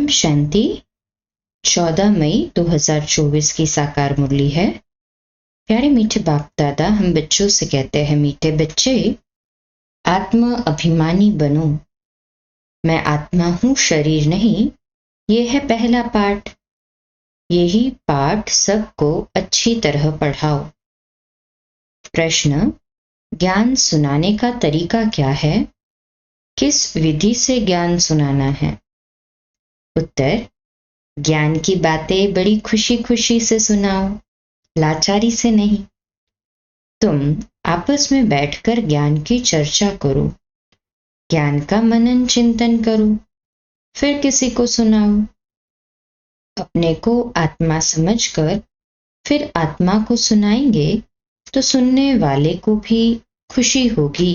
ओम शांति। 14 मई 2024 की साकार मुरली है। प्यारे मीठे बाप दादा हम बच्चों से कहते हैं, मीठे बच्चे आत्म अभिमानी बनो। मैं आत्मा हूँ, शरीर नहीं। ये है पहला पाठ। यही पाठ सबको अच्छी तरह पढ़ाओ। प्रश्न, ज्ञान सुनाने का तरीका क्या है? किस विधि से ज्ञान सुनाना है? उत्तर, ज्ञान की बातें बड़ी खुशी खुशी से सुनाओ, लाचारी से नहीं। तुम आपस में बैठकर ज्ञान की चर्चा करो, ज्ञान का मनन चिंतन करो, फिर किसी को सुनाओ। अपने को आत्मा समझकर फिर आत्मा को सुनाएंगे तो सुनने वाले को भी खुशी होगी।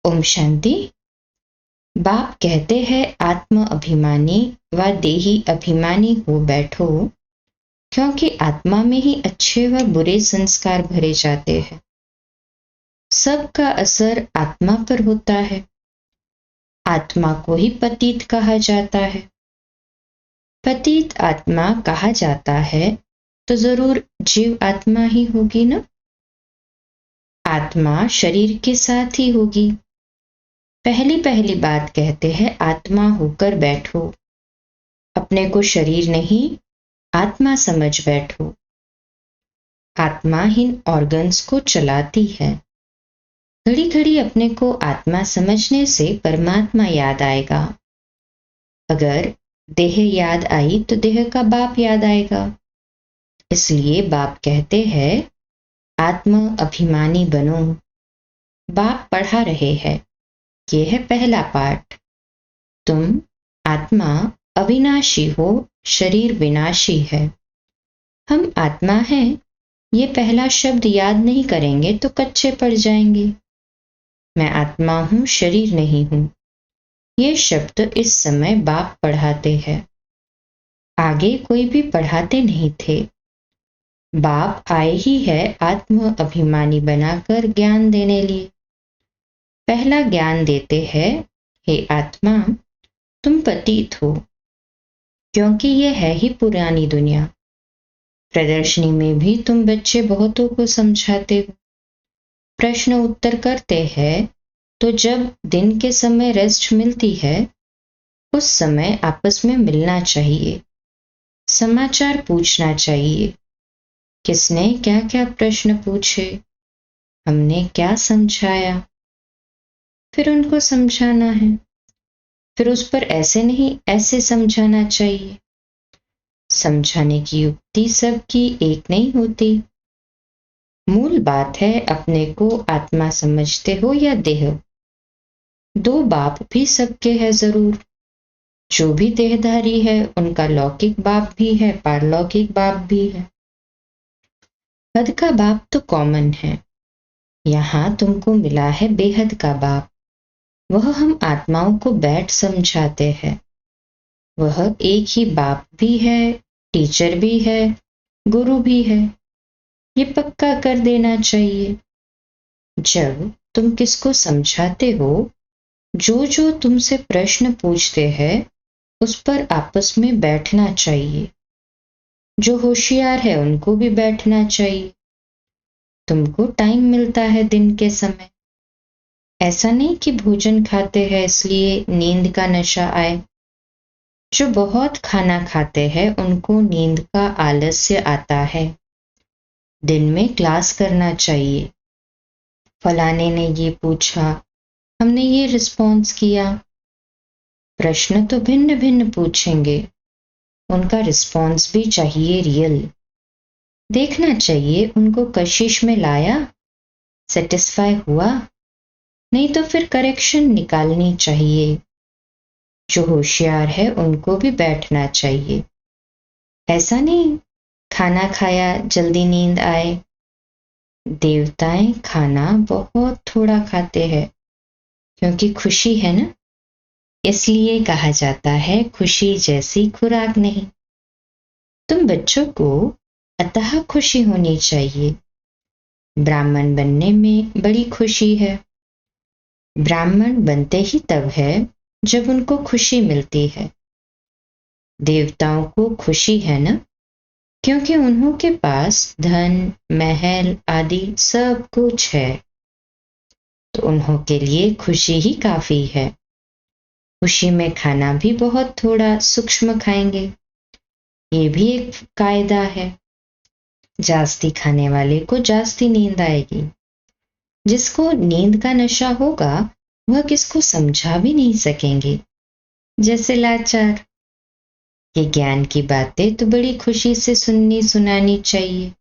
ओम शांति। बाप कहते हैं आत्म अभिमानी व देही अभिमानी हो बैठो, क्योंकि आत्मा में ही अच्छे व बुरे संस्कार भरे जाते हैं। सबका असर आत्मा पर होता है। आत्मा को ही पतित कहा जाता है। पतित आत्मा कहा जाता है तो जरूर जीव आत्मा ही होगी ना। आत्मा शरीर के साथ ही होगी। पहली बात कहते हैं आत्मा होकर बैठो। अपने को शरीर नहीं आत्मा समझ बैठो। आत्मा इन ऑर्गन्स को चलाती है। घड़ी घड़ी अपने को आत्मा समझने से परमात्मा याद आएगा। अगर देह याद आई तो देह का बाप याद आएगा। इसलिए बाप कहते हैं आत्म अभिमानी बनो। बाप पढ़ा रहे हैं। यह है पहला पाठ। तुम आत्मा अविनाशी हो, शरीर विनाशी है। हम आत्मा हैं, ये पहला शब्द याद नहीं करेंगे तो कच्चे पड़ जाएंगे। मैं आत्मा हूँ, शरीर नहीं हूँ। ये शब्द इस समय बाप पढ़ाते हैं। आगे कोई भी पढ़ाते नहीं थे। बाप आए ही है आत्म अभिमानी बनाकर ज्ञान देने लिए। पहला ज्ञान देते हैं, हे आत्मा तुम पतित हो, क्योंकि यह है ही पुरानी दुनिया। प्रदर्शनी में भी तुम बच्चे बहुतों को समझाते हो, प्रश्न उत्तर करते हैं। तो जब दिन के समय रेस्ट मिलती है उस समय आपस में मिलना चाहिए, समाचार पूछना चाहिए। किसने क्या क्या प्रश्न पूछे, हमने क्या समझाया, फिर उनको समझाना है। फिर उस पर ऐसे नहीं ऐसे समझाना चाहिए। समझाने की युक्ति सबकी एक नहीं होती। मूल बात है अपने को आत्मा समझते हो या देह। दो बाप भी सबके है जरूर। जो भी देहधारी है उनका लौकिक बाप भी है, पारलौकिक बाप भी है। हद का बाप तो कॉमन है। यहाँ तुमको मिला है बेहद का बाप। वह हम आत्माओं को बैठ समझाते हैं। वह एक ही बाप भी है, टीचर भी है, गुरु भी है। ये पक्का कर देना चाहिए। जब तुम किसको समझाते हो, जो तुमसे प्रश्न पूछते हैं उस पर आपस में बैठना चाहिए। जो होशियार है उनको भी बैठना चाहिए। तुमको टाइम मिलता है दिन के समय। ऐसा नहीं कि भोजन खाते हैं इसलिए नींद का नशा आए। जो बहुत खाना खाते हैं उनको नींद का आलस्य आता है। दिन में क्लास करना चाहिए। फलाने ने ये पूछा, हमने ये रिस्पॉन्स किया। प्रश्न तो भिन्न भिन्न पूछेंगे, उनका रिस्पॉन्स भी चाहिए रियल। देखना चाहिए उनको कशिश में लाया, सेटिस्फाई हुआ, नहीं तो फिर करेक्शन निकालनी चाहिए। जो होशियार है उनको भी बैठना चाहिए। ऐसा नहीं खाना खाया जल्दी नींद आए। देवताएं खाना बहुत थोड़ा खाते हैं, क्योंकि खुशी है ना। इसलिए कहा जाता है खुशी जैसी खुराक नहीं। तुम बच्चों को अतः खुशी होनी चाहिए। ब्राह्मण बनने में बड़ी खुशी है। ब्राह्मण बनते ही तब है जब उनको खुशी मिलती है। देवताओं को खुशी है ना, क्योंकि उन्हों के पास धन, महल आदि सब कुछ है, तो उन्हों के लिए खुशी ही काफी है। खुशी में खाना भी बहुत थोड़ा सूक्ष्म खाएंगे, ये भी एक कायदा है। जास्ती खाने वाले को जास्ती नींद आएगी। जिसको नींद का नशा होगा वह किसको समझा भी नहीं सकेंगे, जैसे लाचार। ये ज्ञान की बातें तो बड़ी खुशी से सुननी सुनानी चाहिए,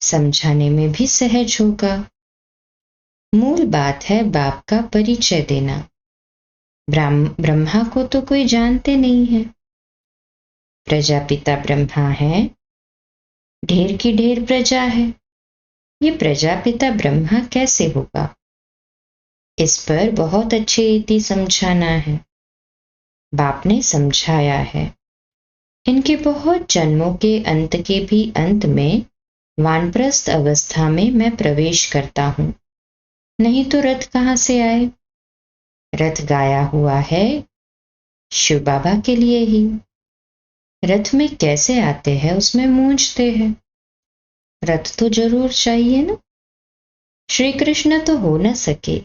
समझाने में भी सहज होगा। मूल बात है बाप का परिचय देना। ब्रह्मा को तो कोई जानते नहीं है। प्रजापिता ब्रह्मा है, ढेर की ढेर प्रजा है। ये प्रजापिता ब्रह्मा कैसे होगा, इस पर बहुत अच्छी रीति समझाना है। बाप ने समझाया है। इनके बहुत जन्मों के अंत के भी अंत में वानप्रस्थ अवस्था में मैं प्रवेश करता हूं, नहीं तो रथ कहां से आए। रथ गाया हुआ है शिव बाबा के लिए ही। रथ में कैसे आते हैं उसमें मूंझते हैं। रथ तो जरूर चाहिए ना। श्री कृष्ण तो हो न सके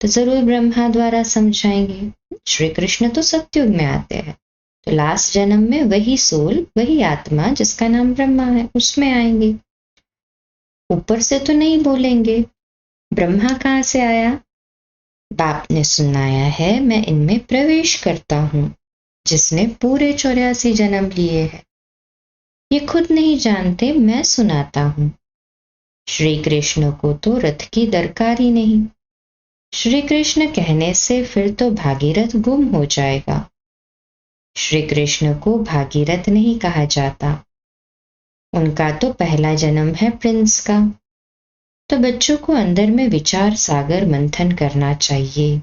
तो जरूर ब्रह्मा द्वारा समझाएंगे। श्री कृष्ण तो सत्युग में आते हैं, तो लास्ट जन्म में वही सोल, वही आत्मा जिसका नाम ब्रह्मा है, उसमें आएंगे। ऊपर से तो नहीं बोलेंगे। ब्रह्मा कहां से आया? बाप ने सुनाया है मैं इनमें प्रवेश करता हूं, जिसने पूरे 84 जन्म लिए हैं। ये खुद नहीं जानते, मैं सुनाता हूं। श्री कृष्ण को तो रथ की दरकार ही नहीं। श्री कृष्ण कहने से फिर तो भागीरथ गुम हो जाएगा। श्री कृष्ण को भागीरथ नहीं कहा जाता। उनका तो पहला जन्म है प्रिंस का। तो बच्चों को अंदर में विचार सागर मंथन करना चाहिए।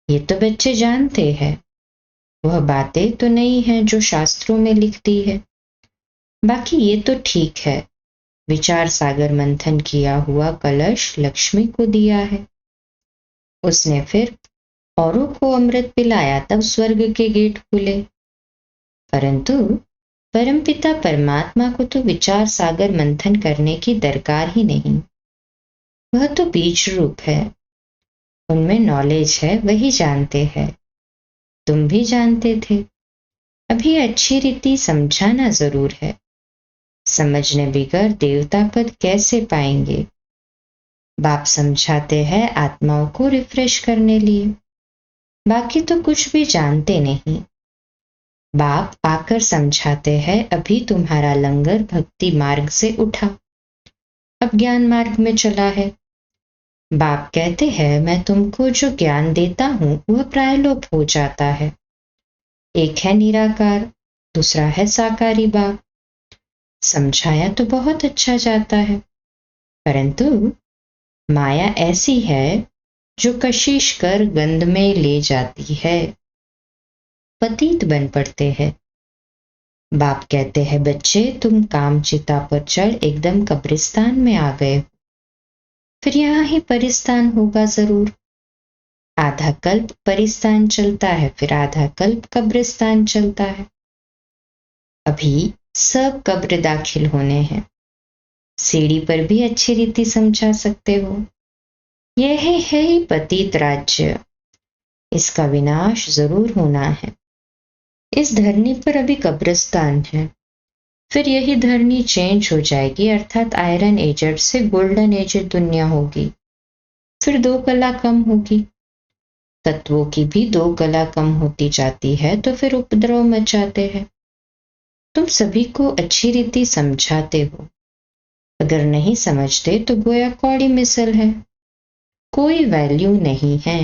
ये तो बच्चे जानते हैं, वह बातें तो नहीं है जो शास्त्रों में लिख दी है। बाकी ये तो ठीक है, विचार सागर मंथन किया हुआ कलश लक्ष्मी को दिया है। उसने फिर औरों को अमृत पिलाया, तब स्वर्ग के गेट खुले। परंतु परमपिता परमात्मा को तो विचार सागर मंथन करने की दरकार ही नहीं। वह तो बीज रूप है, उनमें नॉलेज है, वही जानते हैं। तुम भी जानते थे। अभी अच्छी रीति समझाना जरूर है। समझने बिगर देवता पद कैसे पाएंगे। बाप समझाते हैं आत्माओं को रिफ्रेश करने लिए, बाकी तो कुछ भी जानते नहीं। बाप आकर समझाते हैं अभी तुम्हारा लंगर भक्ति मार्ग से उठा, अब ज्ञान मार्ग में चला है। बाप कहते हैं मैं तुमको जो ज्ञान देता हूं वह प्रायलोप हो जाता है। एक है निराकार, दूसरा है साकारी बाप। समझाया तो बहुत अच्छा जाता है, परंतु माया ऐसी है जो कशिश कर गंध में ले जाती है, पतित बन पड़ते हैं। बाप कहते हैं बच्चे तुम काम चिता पर चढ़ एकदम कब्रिस्तान में आ गए, फिर यहां ही परिस्तान होगा जरूर। आधा कल्प परिस्तान चलता है, फिर आधा कल्प कब्रिस्तान चलता है। अभी सब कब्र दाखिल होने हैं। सीढ़ी पर भी अच्छी रीति समझा सकते हो। यह है ही पतित राज्य, इसका विनाश जरूर होना है। इस धरनी पर अभी कब्रिस्तान है, फिर यही धरनी चेंज हो जाएगी, अर्थात आयरन एजेड से गोल्डन एजेड दुनिया होगी। फिर 2 कला कम होगी। तत्वों की भी 2 कला कम होती जाती है, तो फिर उपद्रव मचाते हैं। तुम सभी को अच्छी रीति समझाते हो, अगर नहीं समझते तो गोया कौड़ी मिसल है, कोई वैल्यू नहीं है।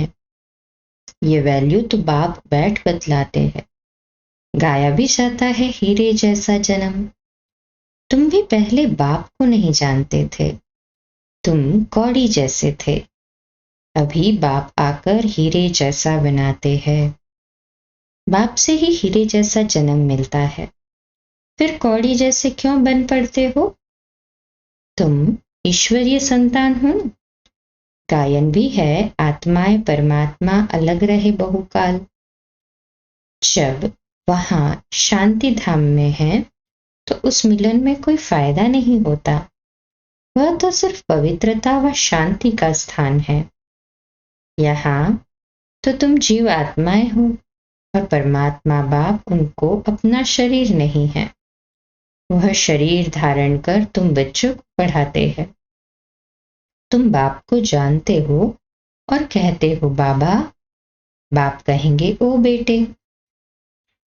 ये वैल्यू तो बाप बैठ बतलाते हैं। गाया भी जाता है हीरे जैसा जन्म। तुम भी पहले बाप को नहीं जानते थे, तुम कौड़ी जैसे थे। अभी बाप आकर हीरे जैसा बनाते हैं। बाप से ही हीरे जैसा जन्म मिलता है, फिर कौड़ी जैसे क्यों बन पड़ते हो? तुम ईश्वरीय संतान हो। गायन भी है आत्माएं परमात्मा अलग रहे बहुकाल। जब वहां शांति धाम में हैं तो उस मिलन में कोई फायदा नहीं होता। वह तो सिर्फ पवित्रता व शांति का स्थान है। यहाँ तो तुम जीव आत्माएं हो और परमात्मा बाप उनको अपना शरीर नहीं है। वह शरीर धारण कर तुम बच्चों को पढ़ाते हैं। तुम बाप को जानते हो और कहते हो बाबा। बाप कहेंगे ओ बेटे।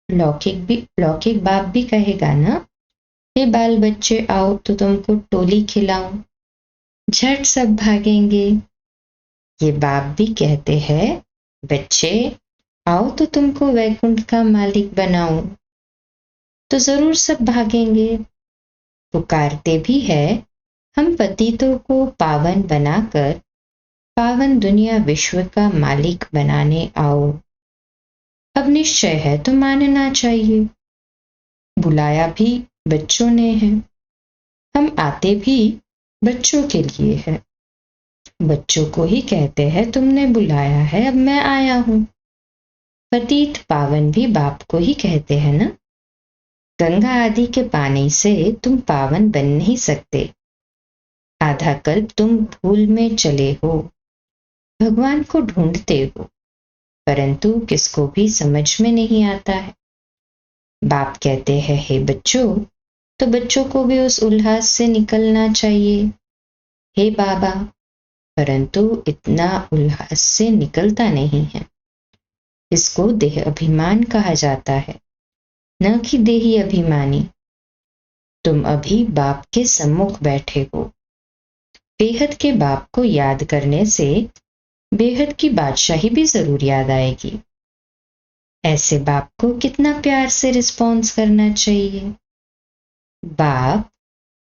लौकिक बाप भी कहेगा ना, हे बाल बच्चे आओ तो तुमको टोली खिलाऊं। झट सब भागेंगे। ये बाप भी कहते हैं बच्चे आओ तो तुमको वैकुंठ का मालिक बनाऊं। तो जरूर सब भागेंगे। पुकारते भी है हम पतितों को पावन बनाकर पावन दुनिया विश्व का मालिक बनाने आओ। अब निश्चय है तो मानना चाहिए। बुलाया भी बच्चों ने है। हम आते भी बच्चों के लिए है। बच्चों को ही कहते हैं तुमने बुलाया है, अब मैं आया हूं। पतित पावन भी बाप को ही कहते हैं ना। गंगा आदि के पानी से तुम पावन बन नहीं सकते। आधा कल्प तुम भूल में चले हो, भगवान को ढूंढते हो, परंतु किसको भी समझ में नहीं आता है। बाप कहते हैं हे बच्चों, तो बच्चों को भी उस उल्लास से निकलना चाहिए। हे बाबा, परंतु इतना उल्लास से निकलता नहीं है। इसको देह अभिमान कहा जाता है, न कि देही अभिमानी। तुम अभी बाप के सम्मुख बैठे हो। बेहद के बाप को याद करने से बेहद की बादशाही भी जरूर याद आएगी। ऐसे बाप को कितना प्यार से रिस्पॉन्स करना चाहिए। बाप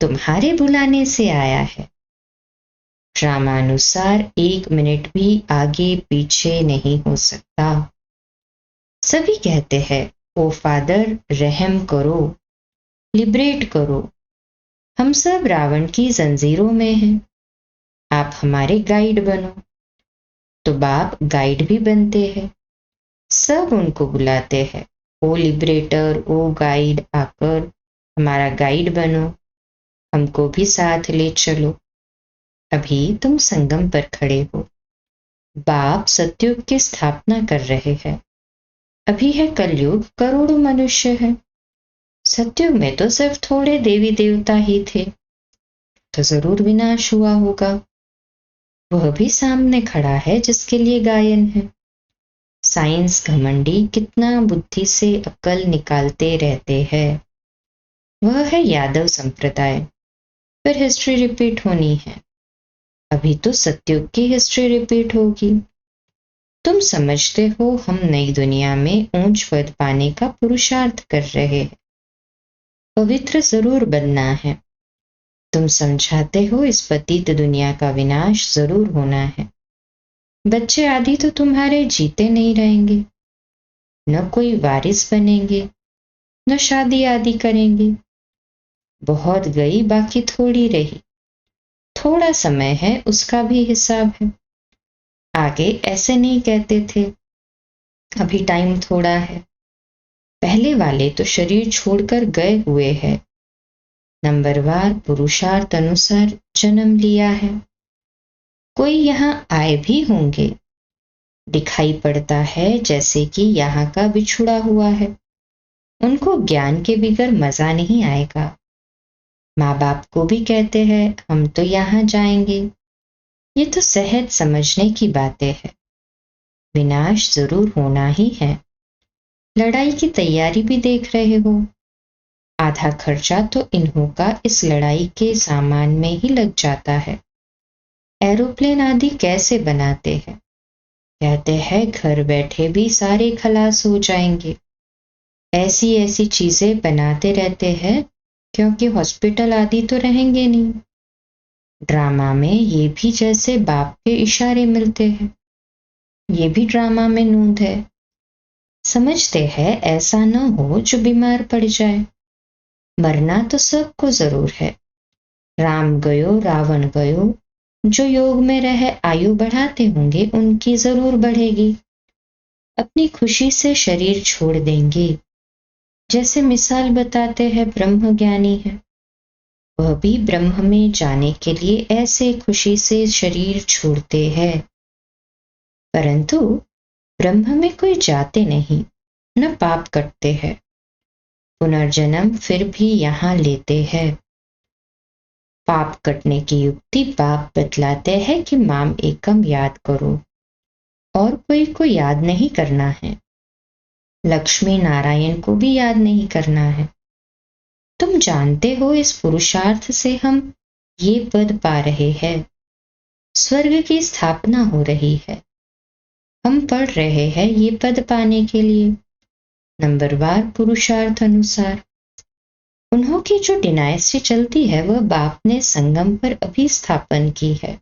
तुम्हारे बुलाने से आया है। ड्रामानुसार 1 मिनट भी आगे पीछे नहीं हो सकता। सभी कहते हैं ओ फादर रहम करो, लिबरेट करो। हम सब रावण की जंजीरों में हैं। आप हमारे गाइड बनो। तो बाप गाइड भी बनते हैं। सब उनको बुलाते हैं ओ लिबरेटर, ओ गाइड, आकर हमारा गाइड बनो, हमको भी साथ ले चलो। अभी तुम संगम पर खड़े हो। बाप सतयुग की स्थापना कर रहे हैं। अभी है कलयुग, करोड़ों मनुष्य है। सतयुग में तो सिर्फ थोड़े देवी देवता ही थे, तो जरूर विनाश हुआ होगा। वह भी सामने खड़ा है जिसके लिए गायन है। साइंस घमंडी कितना बुद्धि से अक्ल निकालते रहते हैं। वह है यादव संप्रदाय। फिर हिस्ट्री रिपीट होनी है। अभी तो सतयुग की हिस्ट्री रिपीट होगी। तुम समझते हो हम नई दुनिया में ऊंच पद पाने का पुरुषार्थ कर रहे हैं। पवित्र जरूर बनना है। तुम समझाते हो इस पतित दुनिया का विनाश जरूर होना है। बच्चे आदि तो तुम्हारे जीते नहीं रहेंगे, न कोई वारिस बनेंगे, न शादी आदि करेंगे। बहुत गई बाकी थोड़ी रही। थोड़ा समय है उसका भी हिसाब है। आगे ऐसे नहीं कहते थे, अभी टाइम थोड़ा है। पहले वाले तो शरीर छोड़कर गए हुए हैं। नंबरवार पुरुषार्थ अनुसार जन्म लिया है। कोई यहाँ आए भी होंगे। दिखाई पड़ता है जैसे कि यहाँ का बिछुड़ा हुआ है। उनको ज्ञान के बिगर मजा नहीं आएगा। माँ बाप को भी कहते हैं हम तो यहाँ जाएंगे। ये तो सहज समझने की बातें हैं। विनाश जरूर होना ही है। लड़ाई की तैयारी भी देख रहे हो। आधा खर्चा तो इन्हों का इस लड़ाई के सामान में ही लग जाता है। एरोप्लेन आदि कैसे बनाते हैं? कहते हैं घर बैठे भी सारे खलास हो जाएंगे। ऐसी ऐसी चीजें बनाते रहते हैं क्योंकि हॉस्पिटल आदि तो रहेंगे नहीं। ड्रामा में ये भी जैसे बाप के इशारे मिलते हैं। ये भी ड्रामा में नूंद है। समझते हैं ऐसा न हो जो बीमार पड़ जाए। मरना तो सबको जरूर है। राम गयो रावण गयो। जो योग में रहे आयु बढ़ाते होंगे उनकी जरूर बढ़ेगी। अपनी खुशी से शरीर छोड़ देंगे। जैसे मिसाल बताते हैं ब्रह्म ज्ञानी है, वह भी ब्रह्म में जाने के लिए ऐसे खुशी से शरीर छोड़ते हैं, परंतु ब्रह्म में कोई जाते नहीं, न पाप करते हैं, पुनर्जन्म फिर भी यहाँ लेते हैं। पाप कटने की युक्ति बाप बतलाते हैं कि माम एकम याद करो, और कोई को याद नहीं करना है, लक्ष्मी नारायण को भी याद नहीं करना है। तुम जानते हो इस पुरुषार्थ से हम ये पद पा रहे हैं, स्वर्ग की स्थापना हो रही है। हम पढ़ रहे हैं ये पद पाने के लिए नंबरवार पुरुषार्थ अनुसार। उन्हों की जो डिनाइस्टी चलती है वह बाप ने संगम पर अभी स्थापन की है।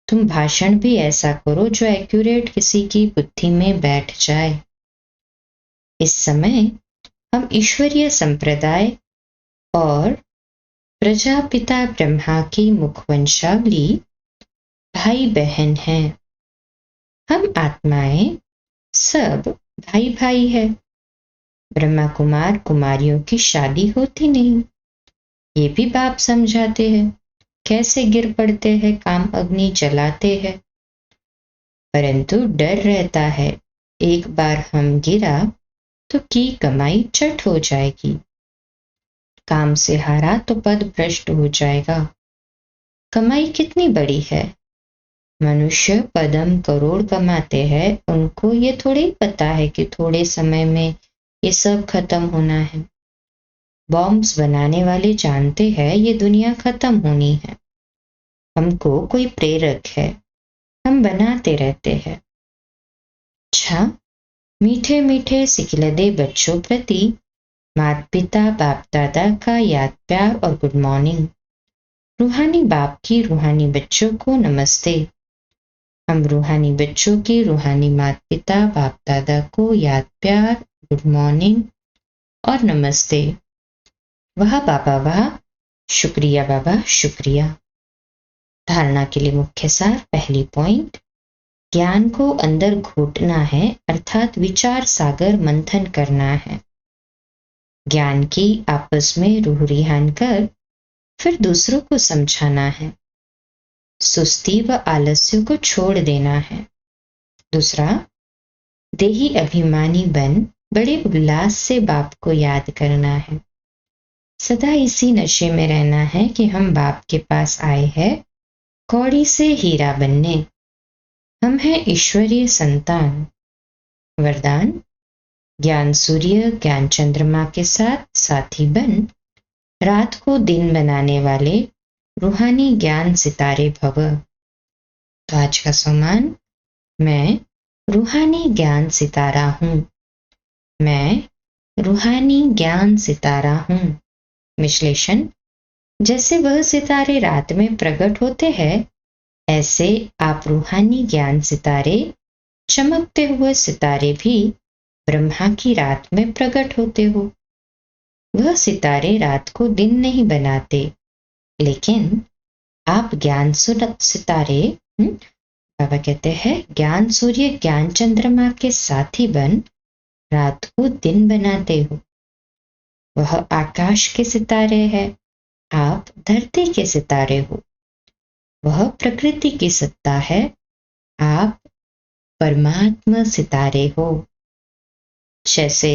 तुम भाषण भी ऐसा करो जो एक्यूरेट किसी की बुद्धि में बैठ जाए। इस समय हम ईश्वरीय संप्रदाय और प्रजापिता ब्रह्मा की मुखवंशावली भाई बहन हैं। हम आत्माएं सब भाई भाई है। ब्रह्मा कुमार कुमारियों की शादी होती नहीं, ये भी बाप समझाते हैं। कैसे गिर पड़ते हैं, काम अग्नि जलाते हैं, परंतु डर रहता है एक बार हम गिरा तो की कमाई चट हो जाएगी, काम से हारा तो पद भ्रष्ट हो जाएगा। कमाई कितनी बड़ी है, मनुष्य पदम करोड़ कमाते हैं, उनको ये थोड़ी पता है कि थोड़े समय में ये सब खत्म होना है। बॉम्ब्स बनाने वाले जानते हैं ये दुनिया खत्म होनी है, हमको कोई प्रेरक है, हम बनाते रहते हैं। अच्छा, मीठे मीठे सिखलदे बच्चों प्रति माता पिता बाप दादा का याद प्यार और गुड मॉर्निंग। रूहानी बाप की रूहानी बच्चों को नमस्ते। हम रूहानी बच्चों की रूहानी माता पिता बाप दादा को याद प्यार, गुड मॉर्निंग और नमस्ते। वाह बाबा वाह, शुक्रिया बाबा शुक्रिया। धारणा के लिए मुख्य सार। पहली पॉइंट, ज्ञान को अंदर घोटना है, अर्थात विचार सागर मंथन करना है। ज्ञान की आपस में रूह रिहान कर फिर दूसरों को समझाना है। सुस्ती व आलस्य को छोड़ देना है। दूसरा, देही अभिमानी बन बड़े उल्लास से बाप को याद करना है। सदा इसी नशे में रहना है कि हम बाप के पास आए हैं कौड़ी से हीरा बनने। हम हैं ईश्वरीय संतान। वरदान, ज्ञान सूर्य ज्ञान चंद्रमा के साथ साथी बन रात को दिन बनाने वाले रूहानी ज्ञान सितारे भव। तो आज का सम्मान, मैं रूहानी ज्ञान सितारा हूँ, मैं रूहानी ज्ञान सितारा हूँ। विश्लेषण, जैसे वह सितारे रात में प्रकट होते हैं, ऐसे आप रूहानी ज्ञान सितारे, चमकते हुए सितारे भी ब्रह्मा की रात में प्रकट होते हो। वह सितारे रात को दिन नहीं बनाते, लेकिन आप ज्ञान सितारे, बाबा कहते हैं, ज्ञान सूर्य ज्ञान चंद्रमा के साथी बन रात को दिन बनाते हो। वह आकाश के सितारे है, आप धरती के सितारे हो। वह प्रकृति की सत्ता है, आप परमात्मा सितारे हो। जैसे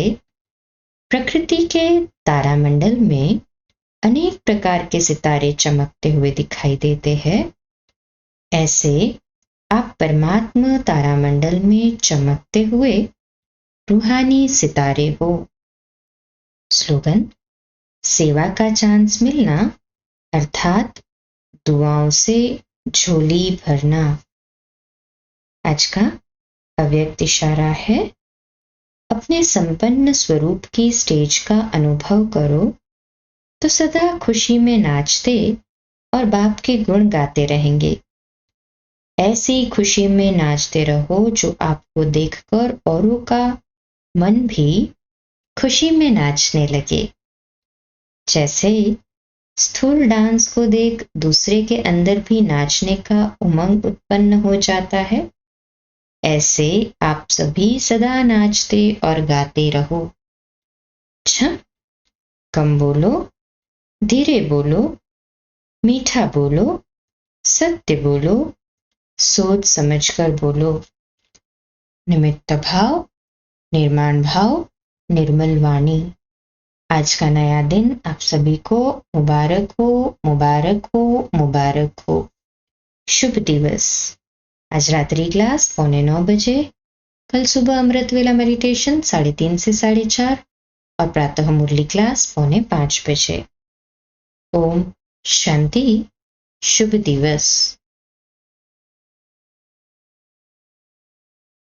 प्रकृति के तारामंडल में अनेक प्रकार के सितारे चमकते हुए दिखाई देते हैं, ऐसे आप परमात्मा तारामंडल में चमकते हुए रूहानी सितारे हो। स्लोगन, सेवा का चांस मिलना अर्थात दुआओं से झोली भरना। आज का अव्यक्त इशारा है, अपने संपन्न स्वरूप की स्टेज का अनुभव करो तो सदा खुशी में नाचते और बाप के गुण गाते रहेंगे। ऐसी खुशी में नाचते रहो जो आपको देखकर औरों का मन भी खुशी में नाचने लगे। जैसे स्थूल डांस को देख दूसरे के अंदर भी नाचने का उमंग उत्पन्न हो जाता है, ऐसे आप सभी सदा नाचते और गाते रहो। अच्छा, कम बोलो, धीरे बोलो, मीठा बोलो, सत्य बोलो, सोच समझकर बोलो। निमित्त भाव, निर्माण भाव, निर्मल वाणी। आज का नया दिन आप सभी को मुबारक हो, मुबारक हो, मुबारक हो। शुभ दिवस। आज रात्रि क्लास 8:45 बजे, कल सुबह अमृत वेला मेडिटेशन 3:30 से 4:30 और प्रातः मुरली क्लास 4:45 बजे। ओम शांति। शुभ दिवस।